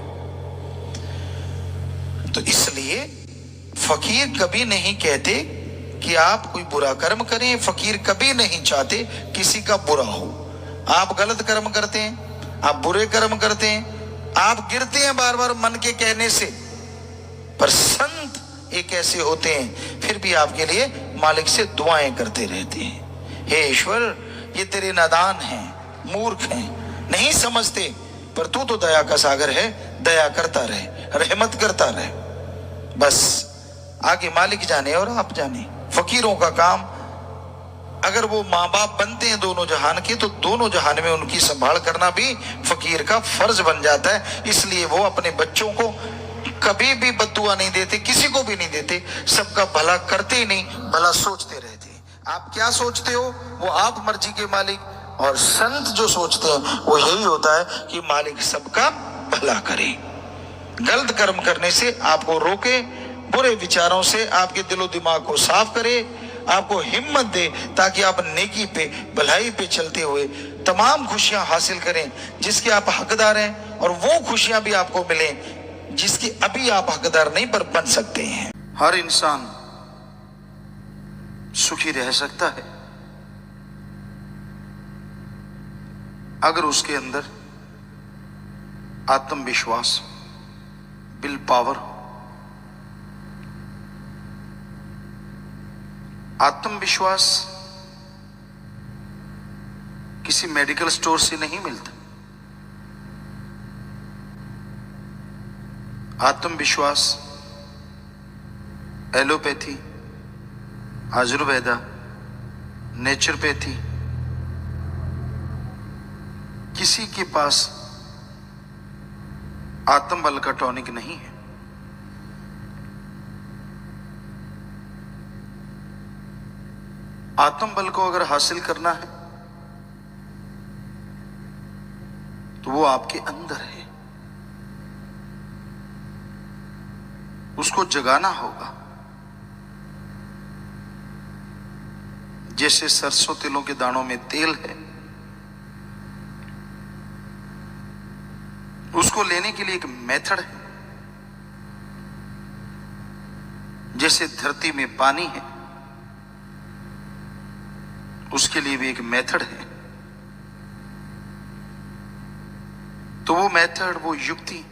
तो इसलिए फकीर कभी नहीं कहते कि आप कोई बुरा कर्म करें, फकीर कभी नहीं चाहते किसी का बुरा हो। आप गलत कर्म करते हैं, आप बुरे कर्म करते हैं, आप गिरते हैं बार बार मन के कहने से, पर संत एक ऐसे होते हैं फिर भी आपके लिए मालिक से दुआएं करते रहते हैं। हे ईश्वर, ये तेरे नादान हैं, मूर्ख हैं, नहीं समझते, पर तू तो दया का सागर है, दया करता रहे, रहमत करता रहे। बस आगे मालिक जाने और आप जाने। फकीरों का काम, अगर वो माँ बाप बनते हैं दोनों जहान के, तो दोनों जहान में उनकी संभाल करना भी फकीर का फर्ज बन जाता है। इसलिए वो अपने बच्चों को कभी भी बद्दुआ नहीं देते, किसी को भी नहीं देते, सबका भला करते ही नहीं, भला सोचते रहते। आप क्या सोचते हो वो आप मर्जी के मालिक, और संत जो सोचते हैं वो यही होता है कि मालिक सबका भला करे। गलत कर्म करने से आपको रोके, बुरे विचारों से आपके दिलो दिमाग को साफ करे, आपको हिम्मत दे, ताकि आप नेकी पे, भलाई पे चलते हुए तमाम खुशियां हासिल करें जिसके आप हकदार हैं, और वो खुशियां भी आपको मिलें जिसकी अभी आप हकदार नहीं पर बन सकते हैं। हर इंसान सुखी रह सकता है अगर उसके अंदर आत्मविश्वास, विल पावर हो। आत्मविश्वास किसी मेडिकल स्टोर से नहीं मिलता। आत्मविश्वास एलोपैथी, आयुर्वेदा, नेचुरोपैथी, किसी के पास आत्मबल का टॉनिक नहीं है। आत्मबल को अगर हासिल करना है तो वो आपके अंदर है, उसको जगाना होगा। जैसे सरसों तिलों के दानों में तेल है, उसको लेने के लिए एक मेथड है। जैसे धरती में पानी है, उसके लिए भी एक मेथड है। तो वो मेथड, वो युक्ति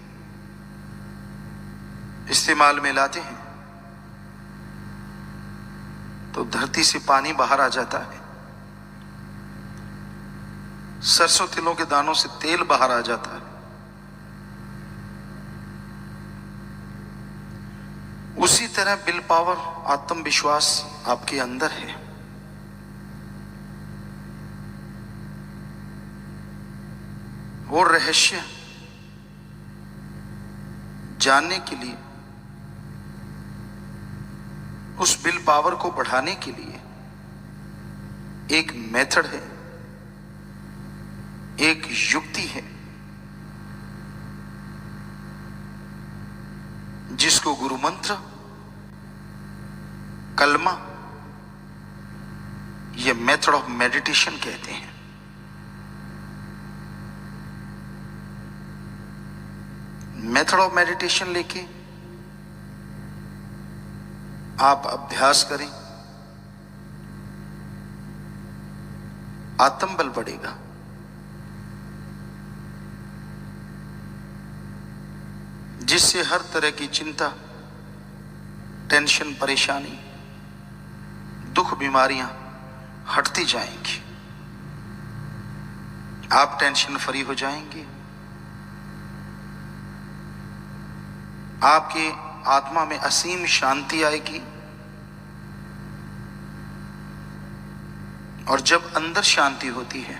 इस्तेमाल में लाते हैं तो धरती से पानी बाहर आ जाता है, सरसों तिलों के दानों से तेल बाहर आ जाता है। उसी तरह विल पावर, आत्मविश्वास आपके अंदर है। वो रहस्य जानने के लिए, उस विल पावर को बढ़ाने के लिए एक मेथड है, एक युक्ति है, जिसको गुरु मंत्र, कलमा, ये मेथड ऑफ मेडिटेशन कहते हैं। मेथड ऑफ मेडिटेशन लेके आप अभ्यास करें, आत्मबल बढ़ेगा। जिससे हर तरह की चिंता, टेंशन, परेशानी, दुख, बीमारियां हटती जाएंगी। आप टेंशन फ्री हो जाएंगे। आपके आत्मा में असीम शांति आएगी। और जब अंदर शांति होती है,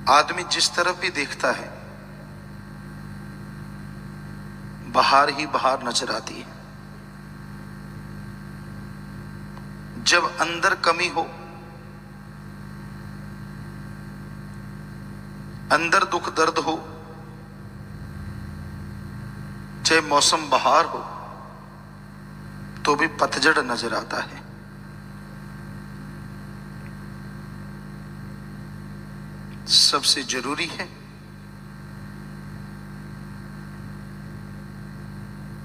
आदमी जिस तरफ भी देखता है बाहर ही बाहर नजर आती है। जब अंदर कमी हो, अंदर दुख दर्द हो, चाहे मौसम बहार हो, तो भी पतझड़ नजर आता है। सबसे जरूरी है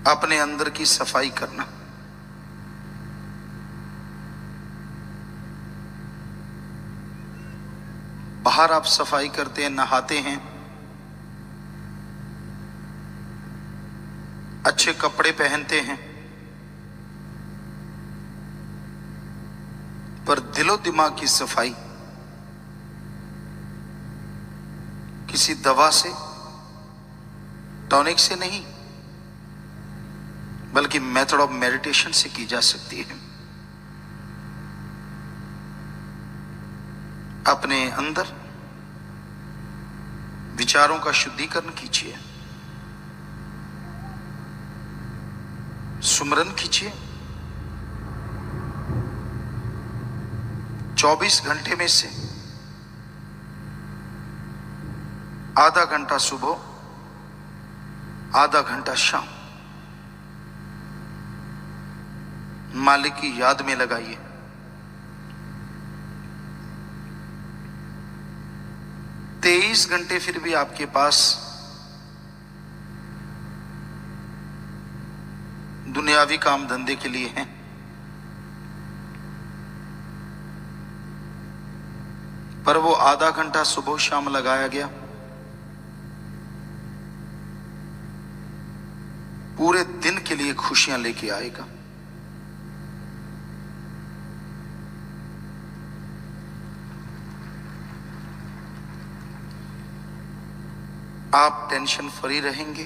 अपने अंदर की सफाई करना। बाहर आप सफाई करते हैं, नहाते हैं, अच्छे कपड़े पहनते हैं, पर दिलो दिमाग की सफाई किसी दवा से, टॉनिक से नहीं, बल्कि मेथड ऑफ मेडिटेशन से की जा सकती है। अपने अंदर विचारों का शुद्धिकरण कीजिए, सुमरन कीजिए। 24 घंटे में से आधा घंटा सुबह, आधा घंटा शाम मालिक की याद में लगाइए। तेईस घंटे फिर भी आपके पास दुनियावी काम धंधे के लिए हैं, पर वो आधा घंटा सुबह शाम लगाया गया पूरे दिन के लिए खुशियां लेके आएगा। आप टेंशन फ्री रहेंगे,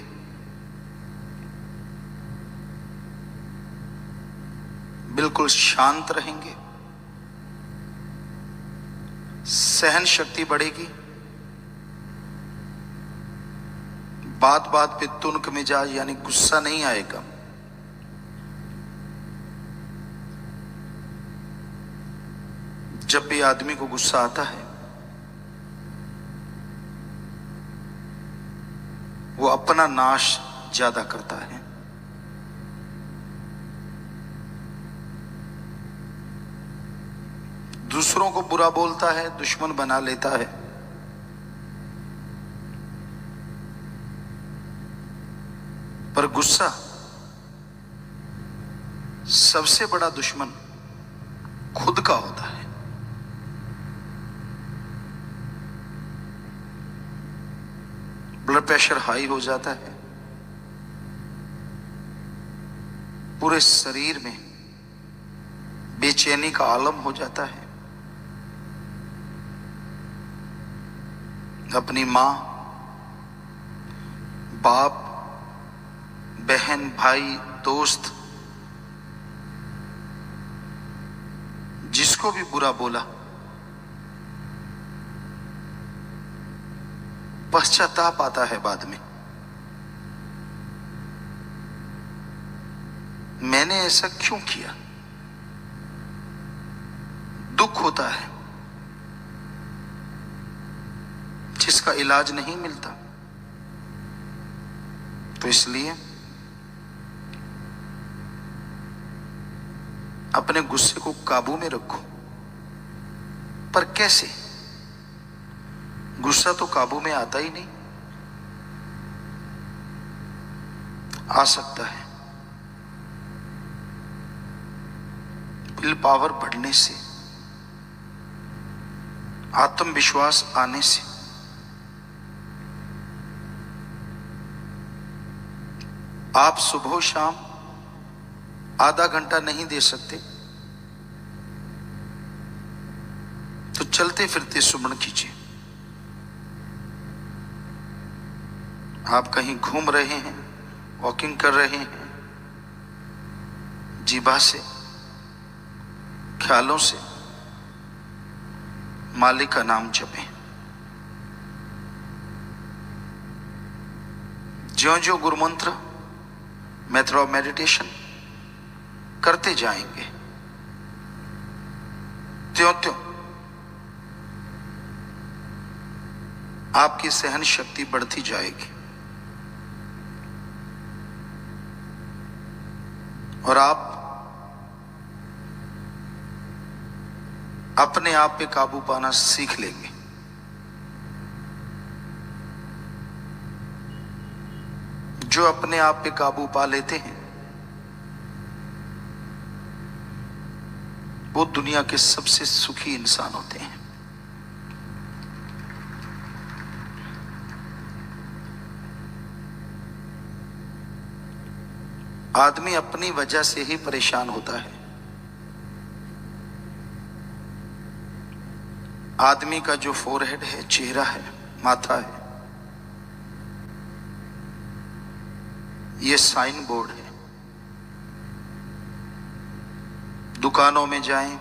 बिल्कुल शांत रहेंगे, सहन शक्ति बढ़ेगी, बात बात पे तुनक मिजाज यानी गुस्सा नहीं आएगा। जब भी आदमी को गुस्सा आता है, वो अपना नाश ज्यादा करता है। दूसरों को बुरा बोलता है, दुश्मन बना लेता है। पर गुस्सा सबसे बड़ा दुश्मन खुद का होता है। ब्लड प्रेशर हाई हो जाता है, पूरे शरीर में बेचैनी का आलम हो जाता है। अपनी मां, बाप, बहन, भाई, दोस्त, जिसको भी बुरा बोला, पश्चाताप आता है बाद में, मैंने ऐसा क्यों किया। दुख होता है जिसका इलाज नहीं मिलता। तो इसलिए अपने गुस्से को काबू में रखो। पर कैसे? गुस्सा तो काबू में आता ही नहीं। आ सकता है विल पावर बढ़ने से, आत्मविश्वास आने से। आप सुबह शाम आधा घंटा नहीं दे सकते तो चलते फिरते सुमन कीजिए। आप कहीं घूम रहे हैं, वॉकिंग कर रहे हैं, जीभा से, ख्यालों से मालिक का नाम जपें। ज्यों-ज्यों गुरु मंत्र, मेथड ऑफ मेडिटेशन करते जाएंगे, त्यों-त्यों आपकी सहन शक्ति बढ़ती जाएगी और आप अपने आप पे काबू पाना सीख लेंगे। जो अपने आप पे काबू पा लेते हैं वो दुनिया के सबसे सुखी इंसान होते हैं। आदमी अपनी वजह से ही परेशान होता है। आदमी का जो फोरहेड है, चेहरा है, माथा है, ये साइन बोर्ड है। दुकानों में जाएं,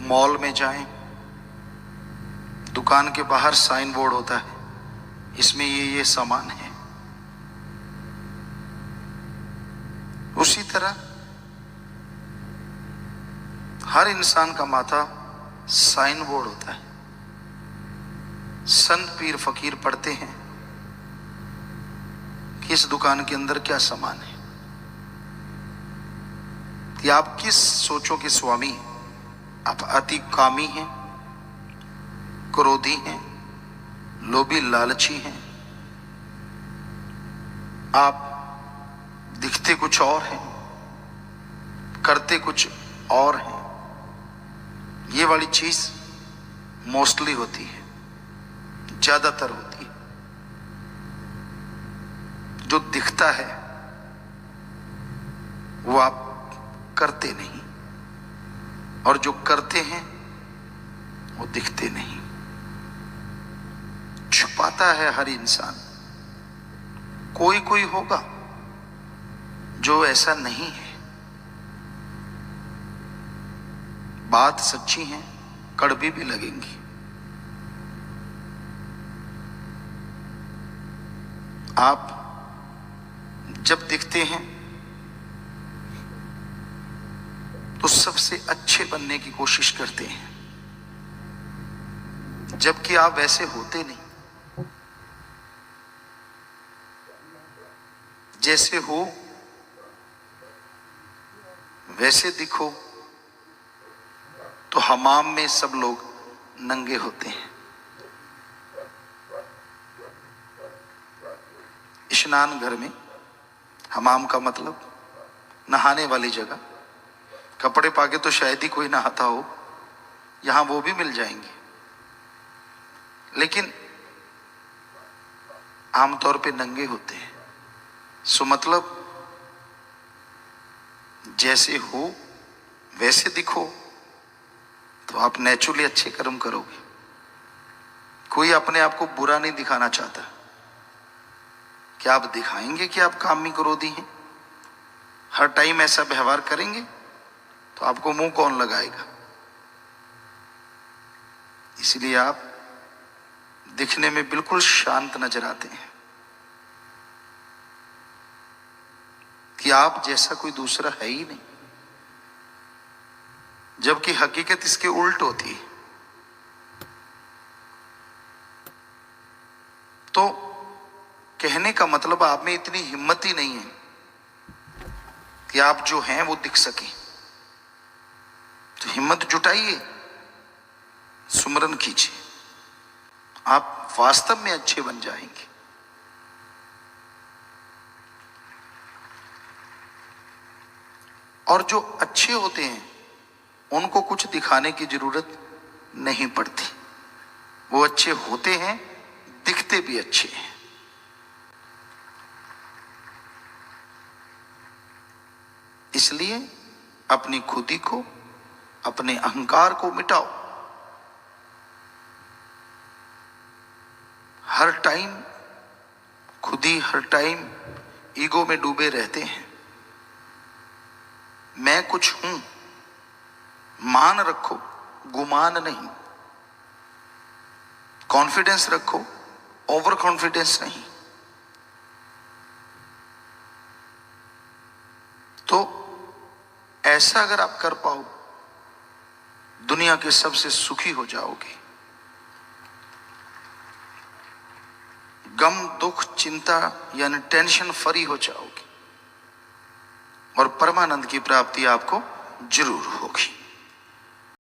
मॉल में जाएं, दुकान के बाहर साइन बोर्ड होता है, इसमें ये सामान है। उसी तरह हर इंसान का माथा साइन बोर्ड होता है। संत पीर फकीर पढ़ते हैं कि इस दुकान के अंदर क्या सामान है। कि आप किस सोचों के स्वामी हैं? आप अति कामी हैं, क्रोधी हैं, लोभी लालची हैं, आप दिखते कुछ और हैं, करते कुछ और हैं। ये वाली चीज मोस्टली होती है, ज्यादातर होती है। जो दिखता है वो आप करते नहीं, और जो करते हैं वो दिखते नहीं। छुपाता है हर इंसान। कोई कोई होगा जो ऐसा नहीं है। बात सच्ची है, कड़वी भी लगेंगी। आप जब दिखते हैं तो सबसे अच्छे बनने की कोशिश करते हैं, जबकि आप वैसे होते नहीं। जैसे हो वैसे दिखो तो हमाम में सब लोग नंगे होते हैं। स्नान घर में, हमाम का मतलब नहाने वाली जगह, कपड़े पाके तो शायद ही कोई नहाता हो, यहां वो भी मिल जाएंगे, लेकिन आमतौर पे नंगे होते हैं। सो मतलब जैसे हो वैसे दिखो तो आप नेचुरली अच्छे कर्म करोगे। कोई अपने आप को बुरा नहीं दिखाना चाहता। क्या आप दिखाएंगे कि आप कामी क्रोधी हैं? हर टाइम ऐसा व्यवहार करेंगे तो आपको मुंह कौन लगाएगा? इसलिए आप दिखने में बिल्कुल शांत नजर आते हैं कि आप जैसा कोई दूसरा है ही नहीं, जबकि हकीकत इसके उल्ट होती है। तो कहने का मतलब आप में इतनी हिम्मत ही नहीं है कि आप जो हैं वो दिख सके। तो हिम्मत जुटाइए, सुमरन कीजिए, आप वास्तव में अच्छे बन जाएंगे। और जो अच्छे होते हैं उनको कुछ दिखाने की जरूरत नहीं पड़ती, वो अच्छे होते हैं, दिखते भी अच्छे हैं। इसलिए अपनी खुदी को, अपने अहंकार को मिटाओ। हर टाइम खुदी, हर टाइम ईगो में डूबे रहते हैं। मैं कुछ हूं, मान रखो, गुमान नहीं। कॉन्फिडेंस रखो, ओवर कॉन्फिडेंस नहीं। तो ऐसा अगर आप कर पाओ, दुनिया के सबसे सुखी हो जाओगे। गम, दुख, चिंता यानी टेंशन फ्री हो जाओगे और परमानंद की प्राप्ति आपको जरूर होगी।